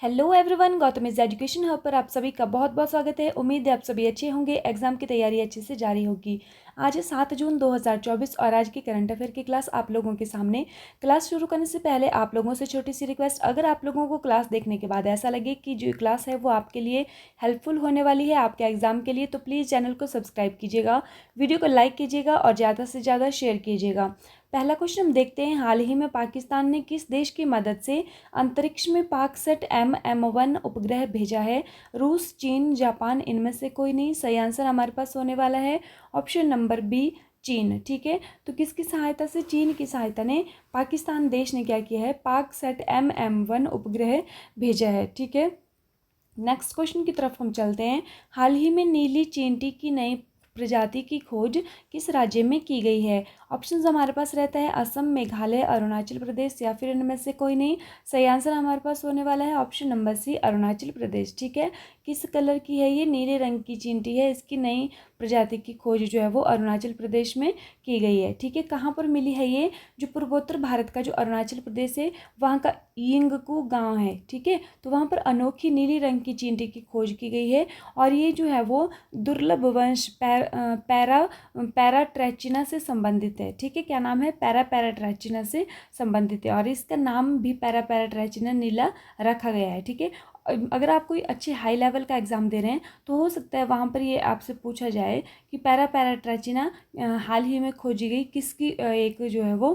Hello everyone, Gautam is education hub पर आप सभी का बहुत बहुत स्वागत है। उम्मीद है आप सभी अच्छे होंगे, एग्जाम की तैयारी अच्छे से जारी होगी। आज है 7 जून 2024 और आज की करंट अफेयर की क्लास आप लोगों के सामने। क्लास शुरू करने से पहले आप लोगों से छोटी सी रिक्वेस्ट, अगर आप लोगों को क्लास देखने के बाद ऐसा लगे कि जो क्लास है वो आपके लिए हेल्पफुल होने वाली है आपके एग्जाम के लिए, तो प्लीज़ चैनल को सब्सक्राइब कीजिएगा, वीडियो को लाइक कीजिएगा और ज़्यादा से ज़्यादा शेयर कीजिएगा। पहला क्वेश्चन हम देखते हैं, हाल ही में पाकिस्तान ने किस देश की मदद से अंतरिक्ष में पाकसेट MM1 उपग्रह भेजा है? रूस, चीन, जापान, इनमें से कोई नहीं। सही आंसर हमारे पास होने वाला है ऑप्शन नंबर बी, चीन। ठीक है, तो किसकी सहायता से? चीन की सहायता ने पाकिस्तान देश ने क्या किया है? पाकसेट MM1 उपग्रह भेजा है। ठीक है, नेक्स्ट क्वेश्चन की तरफ हम चलते हैं। हाल ही में नीली चींटी की नई प्रजाति की खोज किस राज्य में की गई है? ऑप्शंस हमारे पास रहता है असम, मेघालय, अरुणाचल प्रदेश या फिर इनमें से कोई नहीं। सही आंसर हमारे पास होने वाला है option number C, Arunachal Pradesh. ठीक है, किस कलर की है ये? नीले रंग की चींटी है। इसकी नई प्रजाति की खोज जो है वो अरुणाचल प्रदेश में की गई है। ठीक है, कहाँ पर मिली है ये? जो पूर्वोत्तर भारत का जो अरुणाचल प्रदेश है वहाँ का यिंगकू गाँव है। ठीक है, तो वहाँ पर अनोखी नीली रंग की चींटी की खोज की गई है और ये जो है वो दुर्लभ वंश पैराट्रैचिना से संबंधित है। ठीक है, क्या नाम है? पैराट्रैचिना से संबंधित है और इसका नाम भी पैराट्रैचिना नीला रखा गया है। ठीक है, अगर आप कोई अच्छे हाई लेवल का एग्ज़ाम दे रहे हैं तो हो सकता है वहाँ पर ये आपसे पूछा जाए कि पैराट्रैचिना हाल ही में खोजी गई किसकी एक जो है वो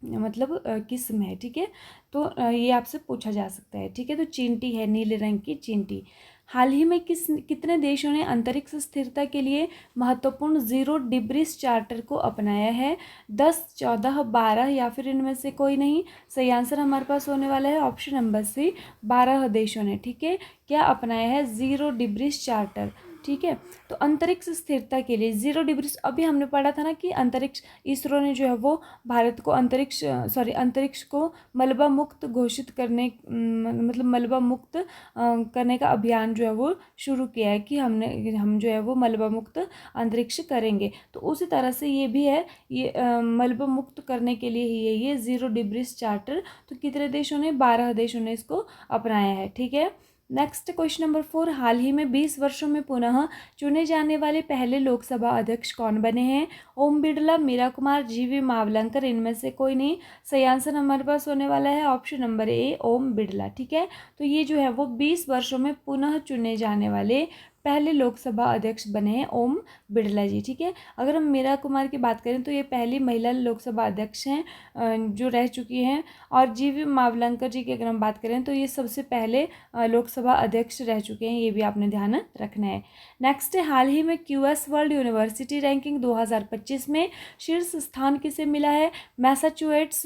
मतलब किस्म है। ठीक है, तो ये आपसे पूछा जा सकता है। ठीक है, तो चींटी है, नीले रंग की चींटी। हाल ही में कितने देशों ने अंतरिक्ष स्थिरता के लिए महत्वपूर्ण जीरो डिब्रीज चार्टर को अपनाया है? 10, 14, 12 या फिर इनमें से कोई नहीं। सही आंसर हमारे पास होने वाला है ऑप्शन नंबर सी, 12 देशों ने। ठीक है, क्या अपनाया है? Zero debris charter. ठीक है, तो अंतरिक्ष स्थिरता के लिए जीरो डिब्रीज, अभी हमने पढ़ा था ना कि अंतरिक्ष, इसरो ने जो है वो भारत को अंतरिक्ष को मलबा मुक्त घोषित करने मतलब मलबा मुक्त करने का अभियान जो है वो शुरू किया है कि हम जो है वो मलबा मुक्त अंतरिक्ष करेंगे। तो उसी तरह से ये भी है, ये मलबा मुक्त करने के लिए ही है ये जीरो डिब्रीज चार्टर। तो कितने देशों ने? 12 देशों ने इसको अपनाया है। ठीक है, नेक्स्ट क्वेश्चन नंबर 4, हाल ही में 20 वर्षों में पुनः चुने जाने वाले पहले लोकसभा अध्यक्ष कौन बने हैं? ओम बिरला, मीरा कुमार, GV मावलंकर, इनमें से कोई नहीं। सही आंसर हमारे पास होने वाला है option number A, Om Birla. ठीक है, तो ये जो है वो 20 वर्षों में पुनः चुने जाने वाले पहले लोकसभा अध्यक्ष बने हैं ओम बिरला जी। ठीक है, अगर हम मीरा कुमार की बात करें तो ये पहली महिला लोकसभा अध्यक्ष हैं जो रह चुकी हैं, और GV मावलंकर जी की अगर हम बात करें तो ये सबसे पहले लोकसभा अध्यक्ष रह चुके हैं। ये भी आपने ध्यान रखना है। नेक्स्ट है, हाल ही में QS वर्ल्ड यूनिवर्सिटी रैंकिंग 2025 में शीर्ष स्थान किसे मिला है? मैसाचुसेट्स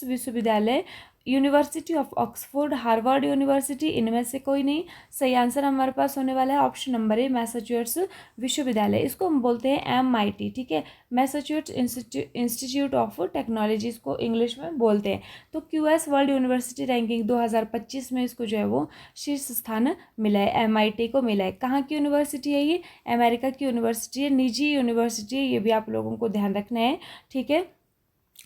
विश्वविद्यालय, university of Oxford, Harvard university, इनमें से कोई नहीं। सही आंसर हमारे पास होने वाला है ऑप्शन नंबर ए, मैसाचुसेट्स विश्वविद्यालय। इसको हम बोलते हैं MIT। ठीक है, मैसाचुसेट्स इंस्टीट्यूट ऑफ टेक्नोलॉजी इसको इंग्लिश में बोलते हैं। तो QS वर्ल्ड यूनिवर्सिटी रैंकिंग 2025 में इसको जो है वो शीर्ष स्थान मिला है, MIT को मिला है। कहाँ की यूनिवर्सिटी है ये? अमेरिका की यूनिवर्सिटी है, निजी यूनिवर्सिटी है, ये भी आप लोगों को ध्यान रखना है। ठीक है,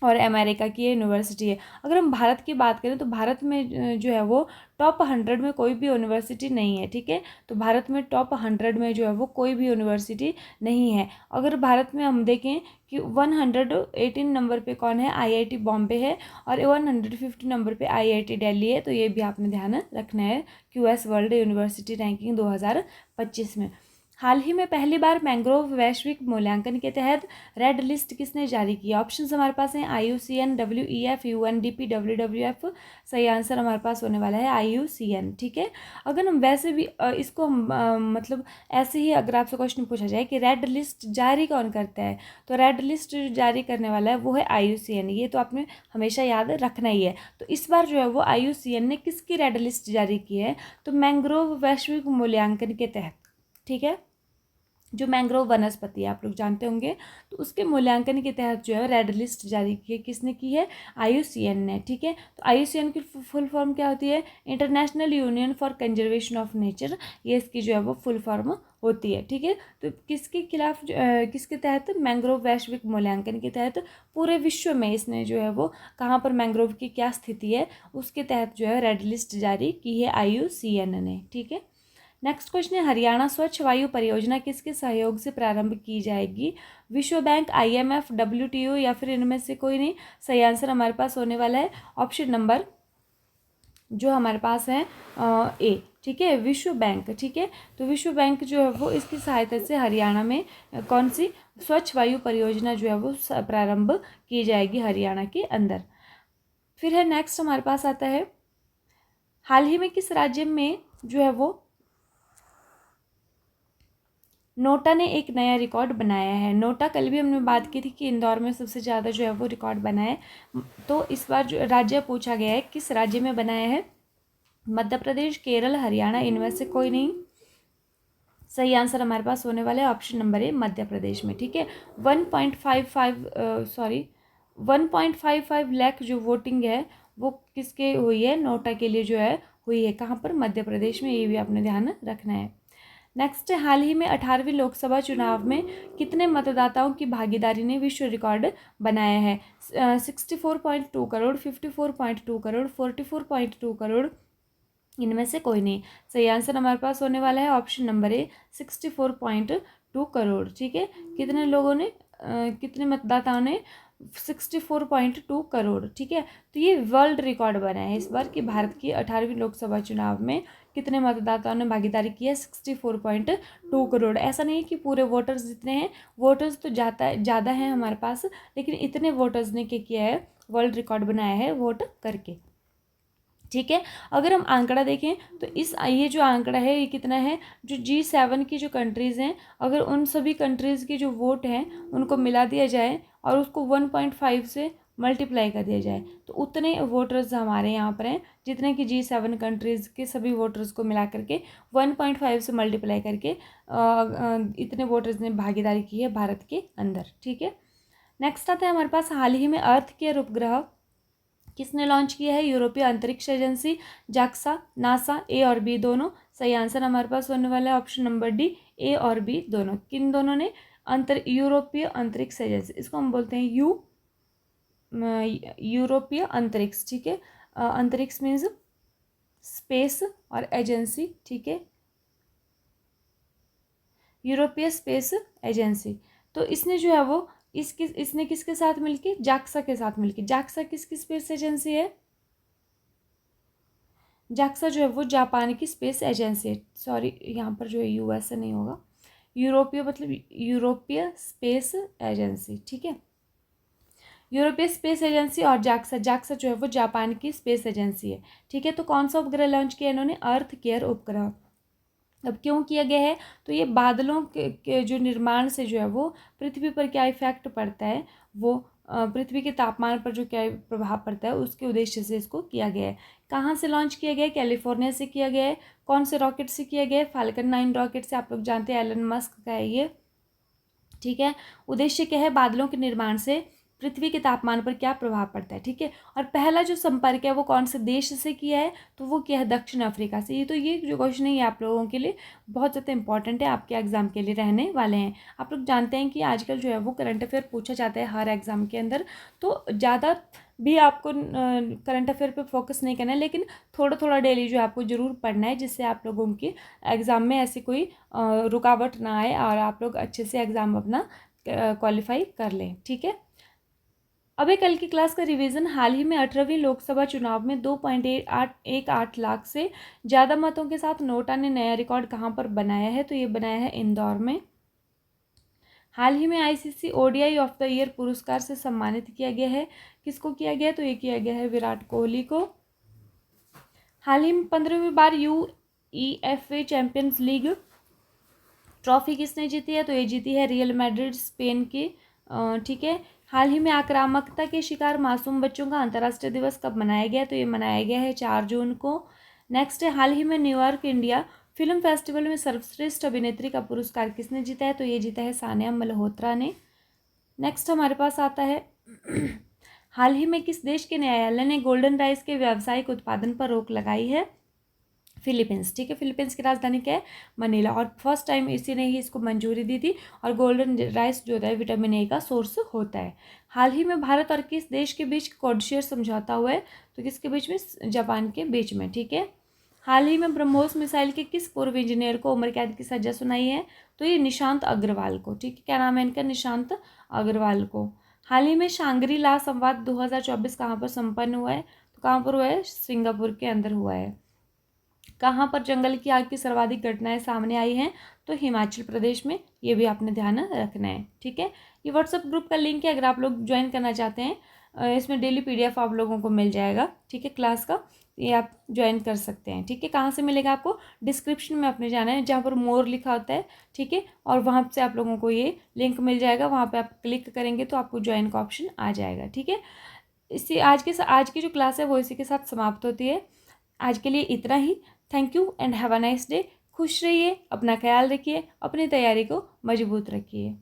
और अमेरिका की यूनिवर्सिटी है। अगर हम भारत की बात करें तो भारत में जो है वो टॉप 100 में कोई भी यूनिवर्सिटी नहीं है। ठीक है, तो भारत में टॉप 100 में जो है वो कोई भी यूनिवर्सिटी नहीं है। अगर भारत में हम देखें कि 118 नंबर पे कौन है? IIT बॉम्बे है, और 150 नंबर पे IIT दिल्ली है। तो ये भी आपने ध्यान रखना है QS वर्ल्ड यूनिवर्सिटी रैंकिंग 2025 में। हाल ही में पहली बार मैंग्रोव वैश्विक मूल्यांकन के तहत रेड लिस्ट किसने जारी किया? ऑप्शंस हमारे पास हैं IUCN, WEF, UNDP, WWF। सही आंसर हमारे पास होने वाला है IUCN। ठीक है, अगर हम वैसे भी इसको हम मतलब ऐसे ही अगर आपसे क्वेश्चन पूछा जाए कि रेड लिस्ट जारी कौन करता है, तो रेड लिस्ट जो जारी करने वाला है वो है IUCN। ये तो आपने हमेशा याद रखना ही है। तो इस बार जो है वो IUCN ने किसकी रेड लिस्ट जारी की है? तो मैंग्रोव वैश्विक मूल्यांकन के तहत। ठीक है, जो मैंग्रोव वनस्पति है आप लोग जानते होंगे, तो उसके मूल्यांकन के तहत जो है रेड लिस्ट जारी की है। किसने की है? IUCN ने। ठीक है, तो IUCN की फुल फॉर्म क्या होती है? International union for conservation of nature, ये इसकी जो है वो फुल फॉर्म होती है। ठीक है, तो किसके खिलाफ किसके तहत? मैंग्रोव वैश्विक मूल्यांकन के तहत पूरे विश्व में इसने जो है वो कहाँ पर मैंग्रोव की क्या स्थिति है उसके तहत जो है रेड लिस्ट जारी की है IUCN ने। ठीक है, नेक्स्ट क्वेश्चन है, हरियाणा स्वच्छ वायु परियोजना किसके सहयोग से प्रारंभ की जाएगी? विश्व बैंक, IMF, WTO या फिर इनमें से कोई नहीं? सही आंसर हमारे पास होने वाला है ऑप्शन नंबर जो हमारे पास है ए। ठीक है, विश्व बैंक। ठीक है, तो विश्व बैंक जो है वो इसकी सहायता से हरियाणा में कौन सी स्वच्छ वायु परियोजना जो है वो प्रारंभ की जाएगी हरियाणा के अंदर। फिर है नेक्स्ट हमारे पास आता है, हाल ही में किस राज्य में जो है वो नोटा ने एक नया रिकॉर्ड बनाया है? नोटा कल भी हमने बात की थी कि इंदौर में सबसे ज़्यादा जो है वो रिकॉर्ड बना है, तो इस बार जो राज्य पूछा गया है किस राज्य में बनाया है? मध्य प्रदेश, केरल, हरियाणा, इनमें से कोई नहीं? सही आंसर हमारे पास होने वाला है option number A, Madhya Pradesh में। ठीक है, 1.55 लाख जो वोटिंग है वो किसके हुई है? नोटा के लिए जो है हुई है। कहाँ पर? मध्य प्रदेश में, ये भी आपने ध्यान रखना है। नेक्स्ट, हाल ही में 18वीं लोकसभा चुनाव में कितने मतदाताओं की भागीदारी ने विश्व रिकॉर्ड बनाया है? 64.2 करोड़, 54.2 करोड़, 44.2 करोड़, इनमें से कोई नहीं? सही आंसर हमारे पास होने वाला है ऑप्शन नंबर ए, 64.2 करोड़। ठीक है, कितने लोगों ने कितने मतदाताओं ने? 64.2 करोड़। ठीक है, तो ये वर्ल्ड रिकॉर्ड बना है इस बार कि भारत की 18वीं लोकसभा चुनाव में कितने मतदाताओं ने भागीदारी की है? 64.2 करोड़। ऐसा नहीं है कि पूरे वोटर्स जितने हैं, वोटर्स तो ज़्यादा हैं हमारे पास, लेकिन इतने वोटर्स ने क्या किया है? वर्ल्ड रिकॉर्ड बनाया है वोट करके। ठीक है, अगर हम आंकड़ा देखें तो ये जो आंकड़ा है ये कितना है? जो G7 की जो कंट्रीज़ हैं, अगर उन सभी कंट्रीज़ के जो वोट हैं उनको मिला दिया जाए और उसको 1.5 से मल्टीप्लाई कर दिया जाए तो उतने वोटर्स हमारे यहाँ पर हैं जितने कि G7 कंट्रीज़ के सभी वोटर्स को मिला करके 1.5 से मल्टीप्लाई करके इतने वोटर्स ने भागीदारी की है भारत के अंदर। ठीक है, नेक्स्ट आता है हमारे पास, हाल ही में अर्थ केयर उपग्रह किसने लॉन्च किया है? यूरोपीय अंतरिक्ष एजेंसी, जाक्सा, नासा, ए और बी दोनों? सही आंसर हमारे पास होने वाला है ऑप्शन नंबर डी, ए और बी दोनों। किन दोनों ने? यूरोपीय अंतरिक्ष एजेंसी, इसको हम बोलते हैं यूरोपीय अंतरिक्ष। ठीक है, अंतरिक्ष मीन्स स्पेस और एजेंसी। ठीक है, यूरोपीय स्पेस एजेंसी। तो इसने जो है वो इसने किसके साथ मिलके? जाक्सा के साथ मिलके। जाक्सा किसकी स्पेस एजेंसी है? जाक्सा जो है वो जापान की स्पेस एजेंसी है। सॉरी, यहाँ पर जो है USA नहीं होगा, यूरोपीय मतलब यूरोपीय स्पेस एजेंसी। ठीक है, यूरोपीय स्पेस एजेंसी और जाक्सा जो है वो जापान की स्पेस एजेंसी है। ठीक है, तो कौन सा उपग्रह लॉन्च किया इन्होंने? अर्थ केयर उपग्रह। अब क्यों किया गया है? तो ये बादलों के जो निर्माण से जो है वो पृथ्वी पर क्या इफेक्ट पड़ता है, वो पृथ्वी के तापमान पर जो क्या प्रभाव पड़ता है उसके उद्देश्य से इसको किया गया है। कहाँ से लॉन्च किया गया है? कैलिफोर्निया से किया गया है। कौन से रॉकेट से किया गया है? फाल्कन 9 रॉकेट से। आप लोग जानते हैं एलन मस्क का है ये। ठीक है, उद्देश्य क्या है? बादलों के निर्माण से पृथ्वी के तापमान पर क्या प्रभाव पड़ता है। ठीक है, और पहला जो संपर्क है वो कौन से देश से किया है? तो वो किया है दक्षिण अफ्रीका से। ये जो क्वेश्चन है ये आप लोगों के लिए बहुत ज़्यादा इंपॉर्टेंट है, आपके एग्जाम के लिए रहने वाले हैं। आप लोग जानते हैं कि आजकल जो है वो करंट अफेयर पूछा जाता है हर एग्जाम के अंदर, तो ज़्यादा भी आपको करंट अफेयर पे फोकस नहीं करना है, लेकिन थोड़ा थोड़ा डेली जो आपको ज़रूर पढ़ना है, जिससे आप लोगों के एग्ज़ाम में ऐसी कोई रुकावट ना आए और आप लोग अच्छे से एग्ज़ाम अपना क्वालिफाई कर लें। ठीक है, अबे कल की क्लास का रिवीजन, हाल ही में 18वीं लोकसभा चुनाव में 2.18 लाख से ज़्यादा मतों के साथ नोटा ने नया रिकॉर्ड कहाँ पर बनाया है? तो ये बनाया है इंदौर में। हाल ही में ICC ODI of the year पुरस्कार से सम्मानित किया गया है। किसको किया गया? तो ये किया गया है विराट कोहली को। हाल ही में 15वीं बार UEFA चैंपियंस लीग ट्रॉफी किसने जीती है? तो ये जीती है रियल मैड्रिड, स्पेन की। ठीक है, हाल ही में आक्रामकता के शिकार मासूम बच्चों का अंतर्राष्ट्रीय दिवस कब मनाया गया? तो ये मनाया गया है 4 जून को। नेक्स्ट है, हाल ही में न्यूयॉर्क इंडिया फिल्म फेस्टिवल में सर्वश्रेष्ठ अभिनेत्री का पुरस्कार किसने जीता है? तो ये जीता है सानिया मल्होत्रा ने। नेक्स्ट हमारे पास आता है हाल ही में किस देश के न्यायालय ने गोल्डन राइस के व्यावसायिक उत्पादन पर रोक लगाई है? फिलीपींस। ठीक है, फिलीपींस की राजधानी क्या है? मनीला। और फर्स्ट टाइम इसी ने ही इसको मंजूरी दी थी। और गोल्डन राइस जो है विटामिन ए का सोर्स होता है। हाल ही में भारत और किस देश के बीच कोडशेयर समझौता हुआ है? तो किसके बीच में? जापान के बीच में। ठीक है। हाल ही में ब्रह्मोस मिसाइल के किस पूर्व इंजीनियर को उम्र कैद की सजा सुनाई है? तो ये निशांत अग्रवाल को। ठीक है, क्या नाम है इनका? निशांत अग्रवाल को। हाल ही में शांग्री ला संवाद 2024 कहाँ पर संपन्न हुआ है? तो कहाँ पर हुआ है? सिंगापुर के अंदर हुआ है। कहाँ पर जंगल की आग की सर्वाधिक घटनाएं सामने आई हैं? तो हिमाचल प्रदेश में। ये भी आपने ध्यान रखना है। ठीक है, ये व्हाट्सएप ग्रुप का लिंक है, अगर आप लोग ज्वाइन करना चाहते हैं इसमें डेली पीडीएफ आप लोगों को मिल जाएगा। ठीक है, क्लास का ये आप ज्वाइन कर सकते हैं। ठीक है, कहाँ से मिलेगा आपको? डिस्क्रिप्शन में अपने जाना है, जहाँ पर मोर लिखा होता है। ठीक है, और वहाँ से आप लोगों को ये लिंक मिल जाएगा, वहाँ पर आप क्लिक करेंगे तो आपको ज्वाइन का ऑप्शन आ जाएगा। ठीक है, इसी आज की जो क्लास है वो इसी के साथ समाप्त होती है। आज के लिए इतना ही। Thank you and have a nice day. खुश रहिए, अपना ख्याल रखिए, अपनी तैयारी को मजबूत रखिए।